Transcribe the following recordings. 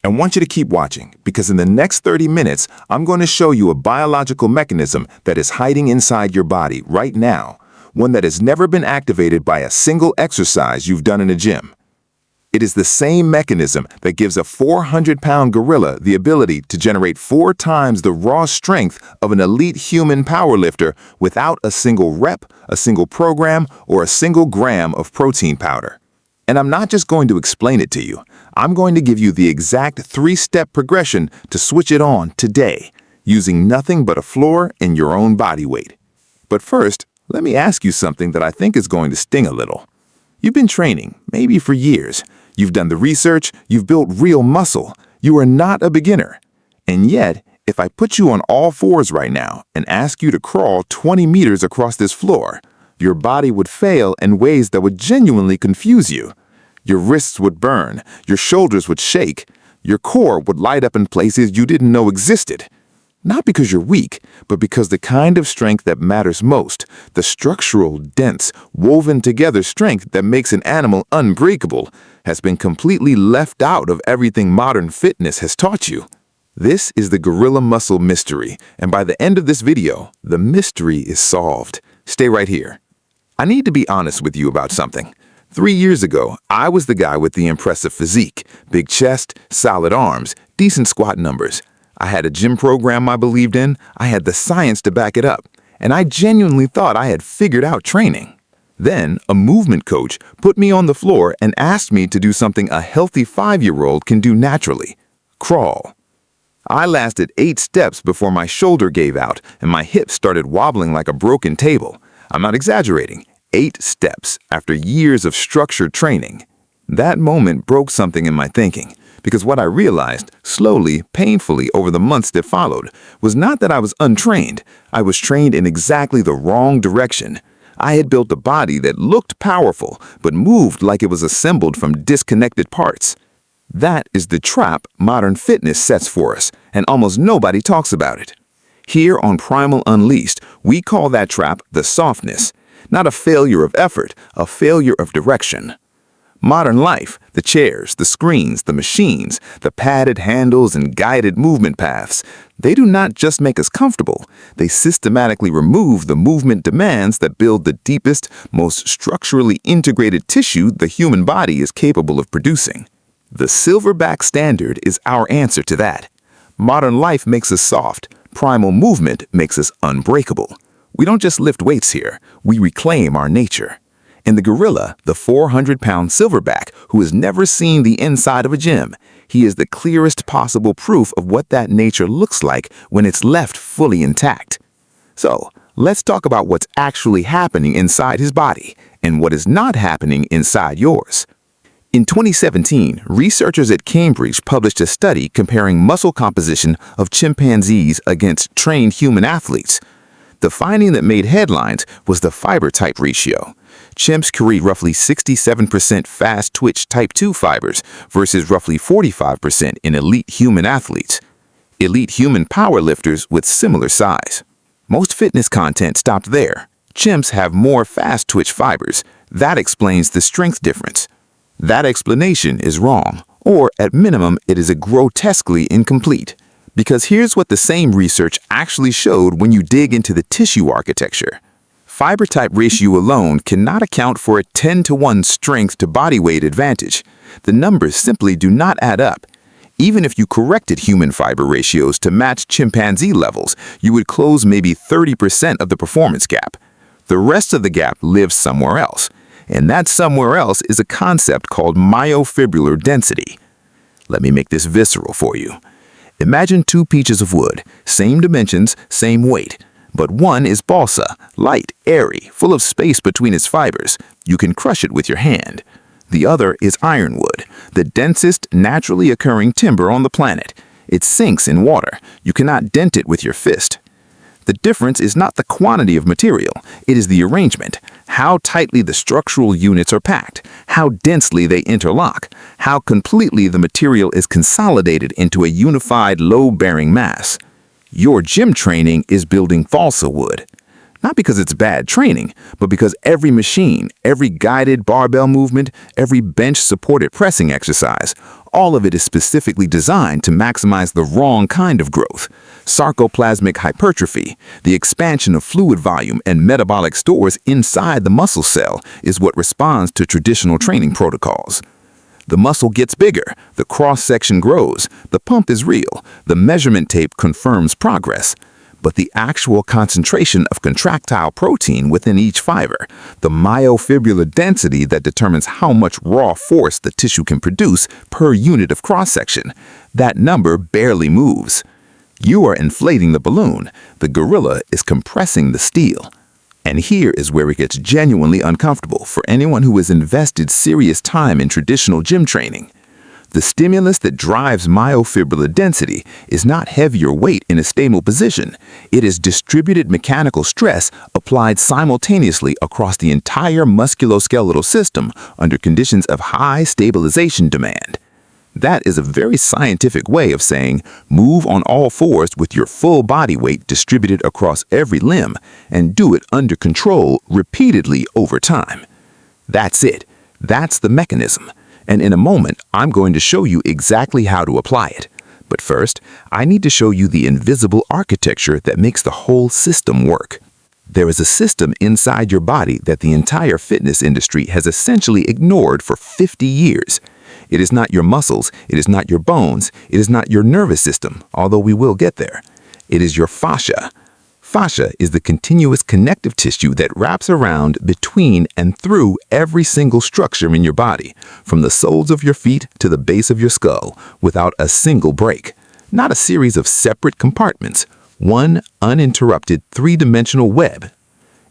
I want you to keep watching because in the next 30 minutes, I'm going to show you a biological mechanism that is hiding inside your body right now, one that has never been activated by a single exercise you've done in a gym. It is the same mechanism that gives a 400-pound gorilla the ability to generate 4 times the raw strength of an elite human powerlifter without a single rep, a single program, or a single gram of protein powder. And I'm not just going to explain it to you. I'm going to give you the exact 3-step progression to switch it on today, using nothing but a floor and your own body weight. But first, let me ask you something that I think is going to sting a little. You've been training, maybe for years. You've done the research, you've built real muscle. You are not a beginner. And yet, if I put you on all fours right now and ask you to crawl 20 meters across this floor, your body would fail in ways that would genuinely confuse you. Your wrists would burn, your shoulders would shake, your core would light up in places you didn't know existed. Not because you're weak, but because the kind of strength that matters most, the structural, dense, woven together strength that makes an animal unbreakable, has been completely left out of everything modern fitness has taught you. This is the gorilla muscle mystery, and by the end of this video, the mystery is solved. Stay right here. I need to be honest with you about something. 3 years ago, I was the guy with the impressive physique, big chest, solid arms, decent squat numbers. I had a gym program I believed in, I had the science to back it up, and I genuinely thought I had figured out training. Then, a movement coach put me on the floor and asked me to do something a healthy 5-year-old can do naturally: crawl. I lasted 8 steps before my shoulder gave out and my hips started wobbling like a broken table. I'm not exaggerating. 8 steps after years of structured training. That moment broke something in my thinking, because what I realized, slowly, painfully over the months that followed, was not that I was untrained. I was trained in exactly the wrong direction. I had built a body that looked powerful, but moved like it was assembled from disconnected parts. That is the trap modern fitness sets for us, and almost nobody talks about it. Here on Primal Unleashed, we call that trap the softness. Not a failure of effort, a failure of direction. Modern life, the chairs, the screens, the machines, the padded handles and guided movement paths, they do not just make us comfortable, they systematically remove the movement demands that build the deepest, most structurally integrated tissue the human body is capable of producing. The silverback standard is our answer to that. Modern life makes us soft, primal movement makes us unbreakable. We don't just lift weights here, we reclaim our nature. In the gorilla, the 400-pound silverback who has never seen the inside of a gym, he is the clearest possible proof of what that nature looks like when it's left fully intact. So, let's talk about what's actually happening inside his body and what is not happening inside yours. In 2017, researchers at Cambridge published a study comparing muscle composition of chimpanzees against trained human athletes. The finding that made headlines was the fiber-type ratio. Chimps carry roughly 67% fast-twitch type 2 fibers versus roughly 45% in elite human athletes. Elite human powerlifters with similar size. Most fitness content stopped there. Chimps have more fast-twitch fibers. That explains the strength difference. That explanation is wrong, or at minimum, it is grotesquely incomplete. Because here's what the same research actually showed when you dig into the tissue architecture. Fiber-type ratio alone cannot account for a 10-to-1 strength to body weight advantage. The numbers simply do not add up. Even if you corrected human fiber ratios to match chimpanzee levels, you would close maybe 30% of the performance gap. The rest of the gap lives somewhere else, and that somewhere else is a concept called myofibrillar density. Let me make this visceral for you. Imagine 2 pieces of wood, same dimensions, same weight. But one is balsa, light, airy, full of space between its fibers. You can crush it with your hand. The other is ironwood, the densest naturally occurring timber on the planet. It sinks in water. You cannot dent it with your fist. The difference is not the quantity of material, it is the arrangement. How tightly the structural units are packed, how densely they interlock, how completely the material is consolidated into a unified load-bearing mass. Your gym training is building balsa wood. Not because it's bad training, but because every machine, every guided barbell movement, every bench-supported pressing exercise, All of it is specifically designed to maximize the wrong kind of growth. Sarcoplasmic hypertrophy, the expansion of fluid volume and metabolic stores inside the muscle cell, is what responds to traditional training protocols. The muscle gets bigger, the cross-section grows, the pump is real, the measurement tape confirms progress. But the actual concentration of contractile protein within each fiber, the myofibrillar density that determines how much raw force the tissue can produce per unit of cross-section, that number barely moves. You are inflating the balloon, the gorilla is compressing the steel. And here is where it gets genuinely uncomfortable for anyone who has invested serious time in traditional gym training. The stimulus that drives myofibrillar density is not heavier weight in a stable position. It is distributed mechanical stress applied simultaneously across the entire musculoskeletal system under conditions of high stabilization demand. That is a very scientific way of saying move on all fours with your full body weight distributed across every limb and do it under control repeatedly over time. That's it. That's the mechanism. And in a moment, I'm going to show you exactly how to apply it. But first, I need to show you the invisible architecture that makes the whole system work. There is a system inside your body that the entire fitness industry has essentially ignored for 50 years. It is not your muscles, it is not your bones, it is not your nervous system, although we will get there. It is your fascia. Fascia is the continuous connective tissue that wraps around, between, and through every single structure in your body, from the soles of your feet to the base of your skull, without a single break. Not a series of separate compartments, one uninterrupted three-dimensional web.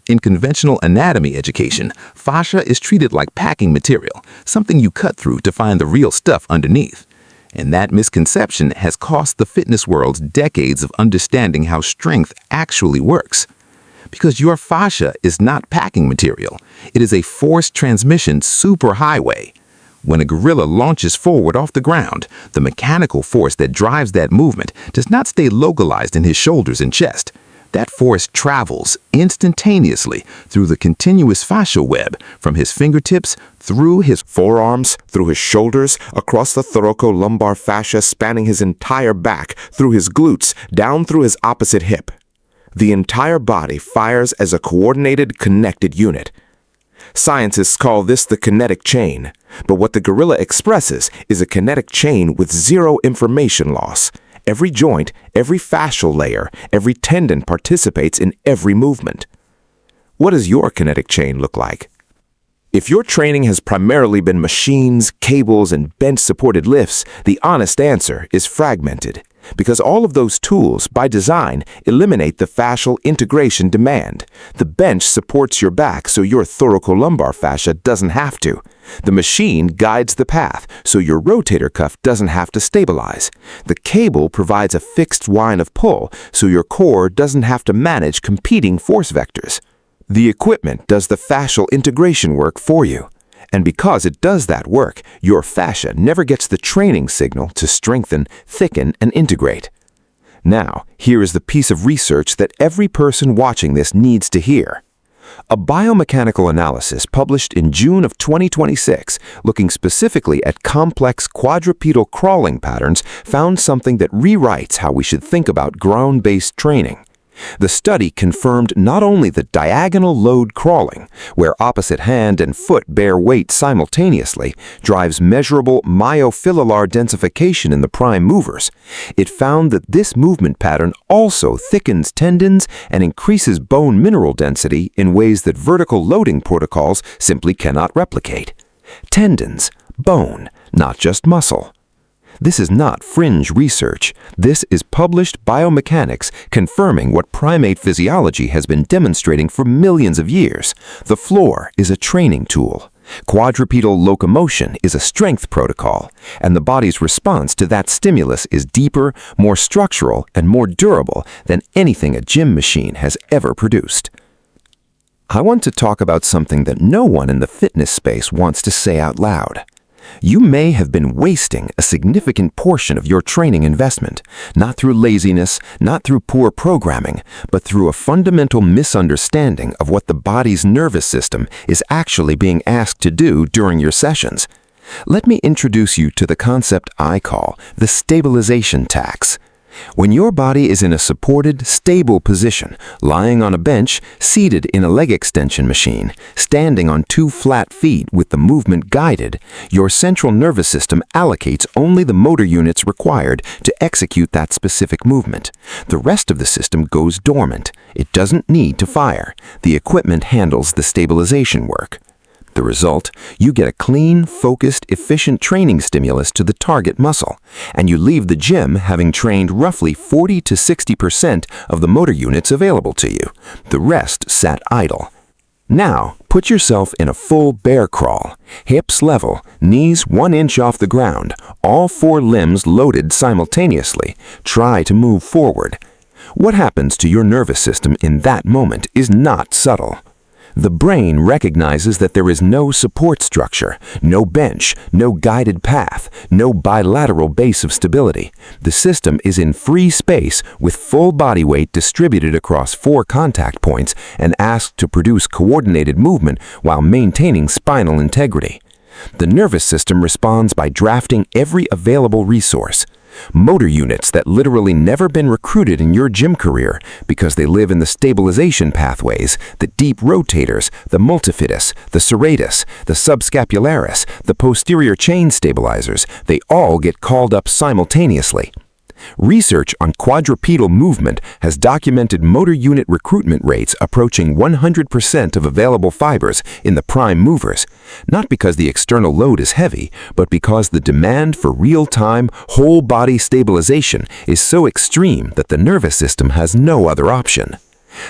In conventional anatomy education, fascia is treated like packing material, something you cut through to find the real stuff underneath. And that misconception has cost the fitness world decades of understanding how strength actually works. Because your fascia is not packing material, it is a force transmission superhighway. When a gorilla launches forward off the ground, the mechanical force that drives that movement does not stay localized in his shoulders and chest. That force travels instantaneously through the continuous fascial web, from his fingertips, through his forearms, through his shoulders, across the thoracolumbar fascia spanning his entire back, through his glutes, down through his opposite hip. The entire body fires as a coordinated, connected unit. Scientists call this the kinetic chain, but what the gorilla expresses is a kinetic chain with zero information loss. Every joint, every fascial layer, every tendon participates in every movement. What does your kinetic chain look like? If your training has primarily been machines, cables, and bench-supported lifts, the honest answer is fragmented, because all of those tools, by design, eliminate the fascial integration demand. The bench supports your back so your thoracolumbar fascia doesn't have to. The machine guides the path so your rotator cuff doesn't have to stabilize. The cable provides a fixed line of pull so your core doesn't have to manage competing force vectors. The equipment does the fascial integration work for you. And because it does that work, your fascia never gets the training signal to strengthen, thicken, and integrate. Now, here is the piece of research that every person watching this needs to hear. A biomechanical analysis published in June of 2026, looking specifically at complex quadrupedal crawling patterns, found something that rewrites how we should think about ground-based training. The study confirmed not only that diagonal load crawling, where opposite hand and foot bear weight simultaneously, drives measurable myofibrillar densification in the prime movers, it found that this movement pattern also thickens tendons and increases bone mineral density in ways that vertical loading protocols simply cannot replicate. Tendons, bone, not just muscle. This is not fringe research. This is published biomechanics confirming what primate physiology has been demonstrating for millions of years. The floor is a training tool. Quadrupedal locomotion is a strength protocol, and the body's response to that stimulus is deeper, more structural, and more durable than anything a gym machine has ever produced. I want to talk about something that no one in the fitness space wants to say out loud. You may have been wasting a significant portion of your training investment, not through laziness, not through poor programming, but through a fundamental misunderstanding of what the body's nervous system is actually being asked to do during your sessions. Let me introduce you to the concept I call the stabilization tax. When your body is in a supported, stable position, lying on a bench, seated in a leg extension machine, standing on 2 flat feet with the movement guided, your central nervous system allocates only the motor units required to execute that specific movement. The rest of the system goes dormant. It doesn't need to fire. The equipment handles the stabilization work. The result, you get a clean, focused, efficient training stimulus to the target muscle, and you leave the gym having trained roughly 40 to 60% of the motor units available to you. The rest sat idle. Now, put yourself in a full bear crawl, hips level, knees 1 inch off the ground, all 4 limbs loaded simultaneously. Try to move forward. What happens to your nervous system in that moment is not subtle. The brain recognizes that there is no support structure, no bench, no guided path, no bilateral base of stability. The system is in free space with full body weight distributed across 4 contact points and asked to produce coordinated movement while maintaining spinal integrity. The nervous system responds by drafting every available resource. Motor units that literally never been recruited in your gym career because they live in the stabilization pathways, the deep rotators, the multifidus, the serratus, the subscapularis, the posterior chain stabilizers, they all get called up simultaneously. Research on quadrupedal movement has documented motor unit recruitment rates approaching 100% of available fibers in the prime movers, not because the external load is heavy, but because the demand for real-time, whole-body stabilization is so extreme that the nervous system has no other option.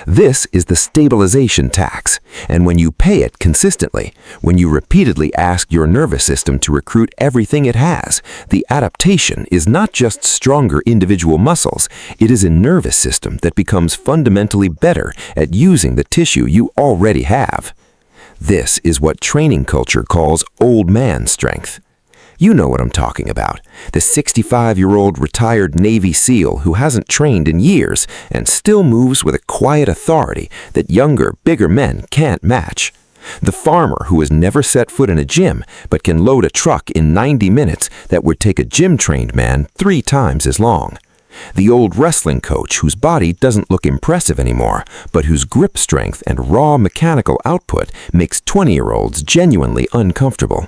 This is the stabilization tax, and when you pay it consistently, when you repeatedly ask your nervous system to recruit everything it has, the adaptation is not just stronger individual muscles, it is a nervous system that becomes fundamentally better at using the tissue you already have. This is what training culture calls old man strength. You know what I'm talking about. The 65-year-old retired Navy SEAL who hasn't trained in years and still moves with a quiet authority that younger, bigger men can't match. The farmer who has never set foot in a gym but can load a truck in 90 minutes that would take a gym-trained man 3 times as long. The old wrestling coach whose body doesn't look impressive anymore, but whose grip strength and raw mechanical output makes 20-year-olds genuinely uncomfortable.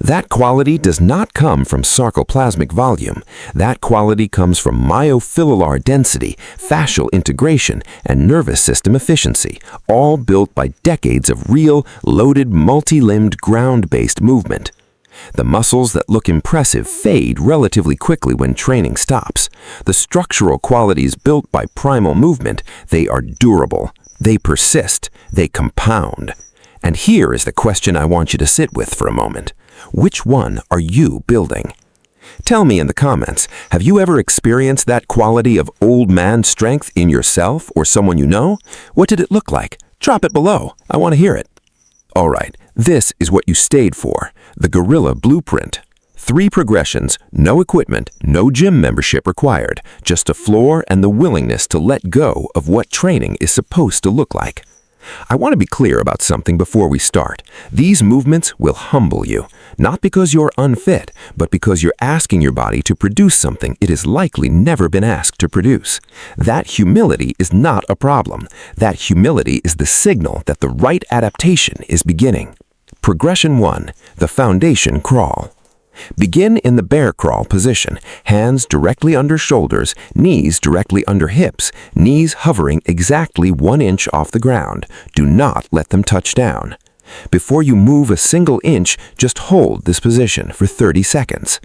That quality does not come from sarcoplasmic volume. That quality comes from myofibrillar density, fascial integration, and nervous system efficiency, all built by decades of real, loaded, multi-limbed, ground-based movement. The muscles that look impressive fade relatively quickly when training stops. The structural qualities built by primal movement, they are durable. They persist. They compound. And here is the question I want you to sit with for a moment. Which one are you building? Tell me in the comments, have you ever experienced that quality of old man strength in yourself or someone you know? What did it look like? Drop it below. I want to hear it. All right, this is what you stayed for, the Gorilla Blueprint. 3 progressions, no equipment, no gym membership required, just a floor and the willingness to let go of what training is supposed to look like. I want to be clear about something before we start. These movements will humble you, not because you're unfit, but because you're asking your body to produce something it has likely never been asked to produce. That humility is not a problem. That humility is the signal that the right adaptation is beginning. Progression 1, the foundation crawl. Begin in the bear crawl position, hands directly under shoulders, knees directly under hips, knees hovering exactly 1 inch off the ground. Do not let them touch down. Before you move a single inch, just hold this position for 30 seconds.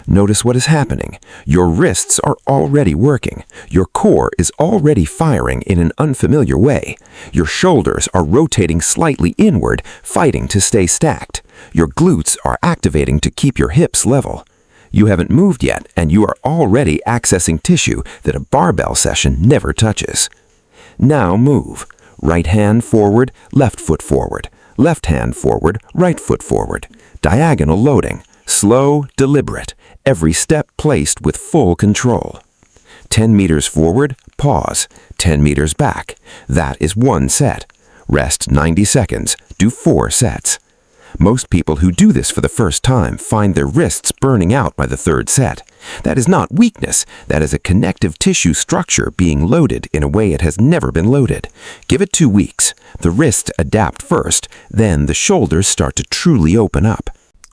Notice what is happening. Your wrists are already working. Your core is already firing in an unfamiliar way. Your shoulders are rotating slightly inward, fighting to stay stacked. Your glutes are activating to keep your hips level. You haven't moved yet, and you are already accessing tissue that a barbell session never touches. Now move. Right hand forward, left foot forward. Left hand forward, right foot forward. Diagonal loading. Slow, deliberate. Every step placed with full control. 10 meters forward, pause. 10 meters back. That is 1 set. Rest 90 seconds. Do 4 sets. Most people who do this for the first time find their wrists burning out by the third set. That is not weakness, that is a connective tissue structure being loaded in a way it has never been loaded. Give it 2 weeks. The wrists adapt first, then the shoulders start to truly open up.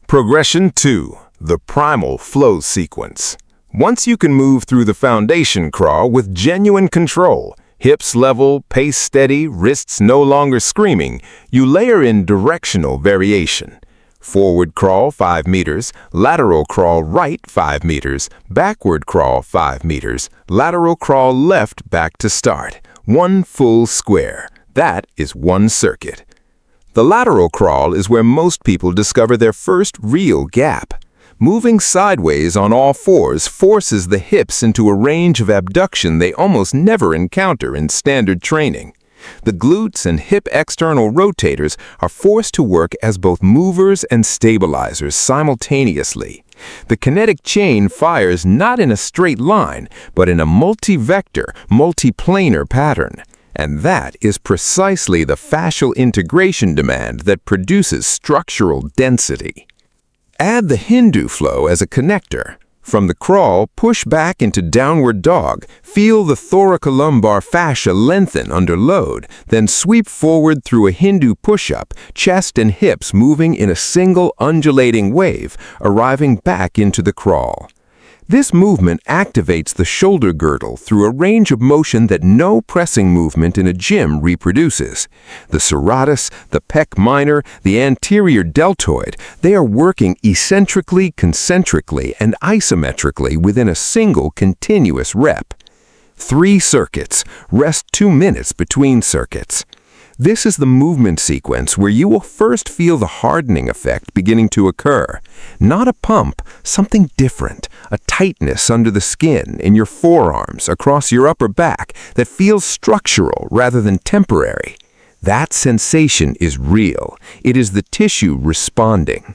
Progression 2. The Primal Flow Sequence. Once you can move through the foundation crawl with genuine control, hips level, pace steady, wrists no longer screaming, you layer in directional variation. Forward crawl 5 meters, lateral crawl right 5 meters, backward crawl 5 meters, lateral crawl left back to start. 1 full square. That is 1 circuit. The lateral crawl is where most people discover their first real gap. Moving sideways on all fours forces the hips into a range of abduction they almost never encounter in standard training. The glutes and hip external rotators are forced to work as both movers and stabilizers simultaneously. The kinetic chain fires not in a straight line, but in a multi-vector, multi-planar pattern. And that is precisely the fascial integration demand that produces structural density. Add the Hindu flow as a connector. From the crawl, push back into downward dog, feel the thoracolumbar fascia lengthen under load, then sweep forward through a Hindu push-up, chest and hips moving in a single undulating wave, arriving back into the crawl. This movement activates the shoulder girdle through a range of motion that no pressing movement in a gym reproduces. The serratus, the pec minor, the anterior deltoid, they are working eccentrically, concentrically, and isometrically within a single continuous rep. 3 circuits. Rest 2 minutes between circuits. This is the movement sequence where you will first feel the hardening effect beginning to occur. Not a pump, something different, a tightness under the skin, in your forearms, across your upper back, that feels structural rather than temporary. That sensation is real. It is the tissue responding.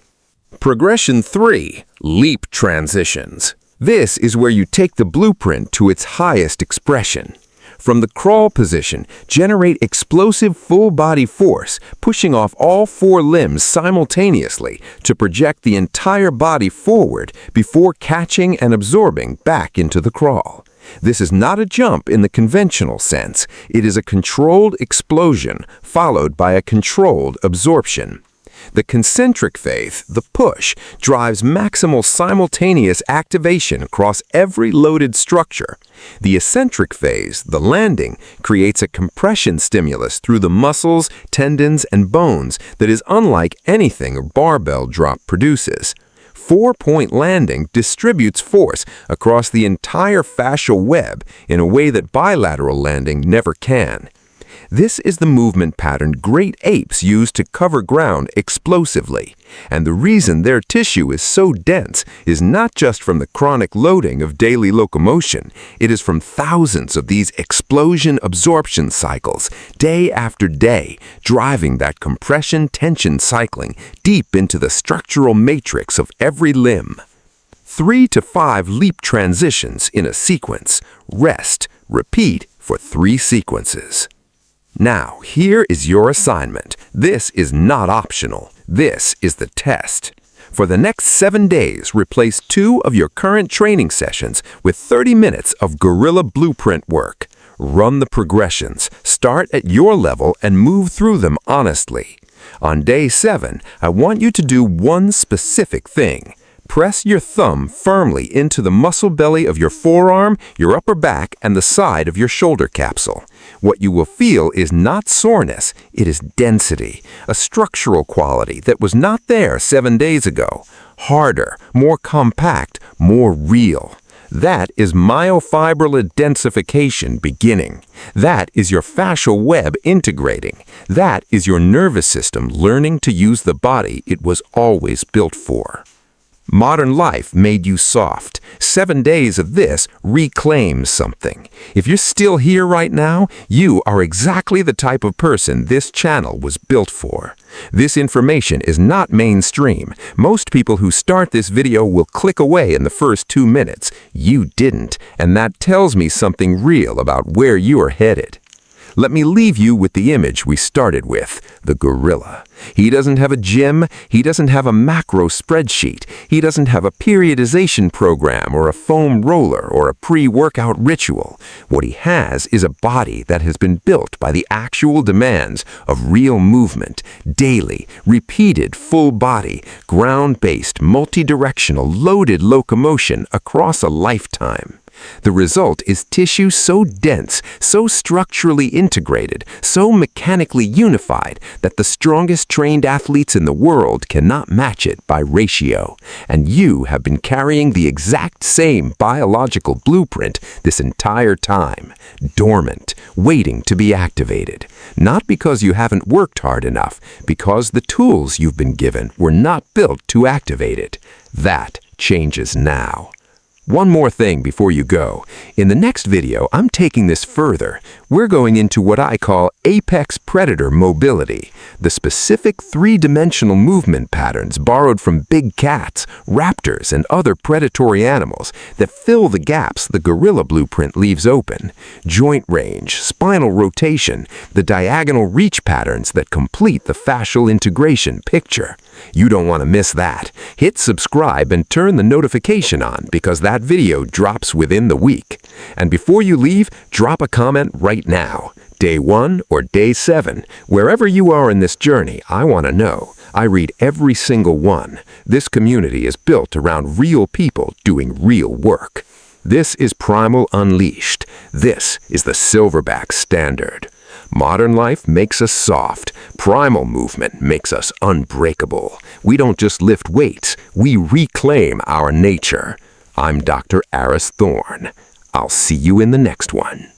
Progression 3. Leap transitions. This is where you take the blueprint to its highest expression. From the crawl position, generate explosive full-body force, pushing off all 4 limbs simultaneously to project the entire body forward before catching and absorbing back into the crawl. This is not a jump in the conventional sense. It is a controlled explosion followed by a controlled absorption. The concentric phase, the push, drives maximal simultaneous activation across every loaded structure. The eccentric phase, the landing, creates a compression stimulus through the muscles, tendons, and bones that is unlike anything a barbell drop produces. 4-point landing distributes force across the entire fascial web in a way that bilateral landing never can. This is the movement pattern great apes use to cover ground explosively. And the reason their tissue is so dense is not just from the chronic loading of daily locomotion. It is from thousands of these explosion-absorption cycles, day after day, driving that compression-tension cycling deep into the structural matrix of every limb. 3 to 5 leap transitions in a sequence. Rest, repeat for 3 sequences. Now, here is your assignment. This is not optional. This is the test. For the next 7 days, replace 2 of your current training sessions with 30 minutes of guerrilla blueprint work. Run the progressions, start at your level, and move through them honestly. On day 7, I want you to do one specific thing. Press your thumb firmly into the muscle belly of your forearm, your upper back, and the side of your shoulder capsule. What you will feel is not soreness, it is density, a structural quality that was not there 7 days ago. Harder, more compact, more real. That is myofibril densification beginning. That is your fascial web integrating. That is your nervous system learning to use the body it was always built for. Modern life made you soft. 7 days of this reclaims something. If you're still here right now, you are exactly the type of person this channel was built for. This information is not mainstream. Most people who start this video will click away in the first 2 minutes. You didn't, and that tells me something real about where you are headed. Let me leave you with the image we started with, the gorilla. He doesn't have a gym, he doesn't have a macro spreadsheet, he doesn't have a periodization program or a foam roller or a pre-workout ritual. What he has is a body that has been built by the actual demands of real movement, daily, repeated full body, ground-based, multi-directional, loaded locomotion across a lifetime. The result is tissue so dense, so structurally integrated, so mechanically unified that the strongest trained athletes in the world cannot match it by ratio. And you have been carrying the exact same biological blueprint this entire time, dormant, waiting to be activated. Not because you haven't worked hard enough, because the tools you've been given were not built to activate it. That changes now. One more thing before you go. In the next video, I'm taking this further. We're going into what I call apex predator mobility, the specific three-dimensional movement patterns borrowed from big cats, raptors, and other predatory animals that fill the gaps the gorilla blueprint leaves open. Joint range, spinal rotation, the diagonal reach patterns that complete the fascial integration picture. You don't want to miss that. Hit subscribe and turn the notification on because that video drops within the week. And before you leave, drop a comment right now. Day 1 or day 7, wherever you are in this journey, I want to know. I read every single one. This community is built around real people doing real work. This is Primal Unleashed. This is the Silverback Standard. Modern life makes us soft. Primal movement makes us unbreakable. We don't just lift weights, we reclaim our nature. I'm Dr. Aris Thorne. I'll see you in the next one.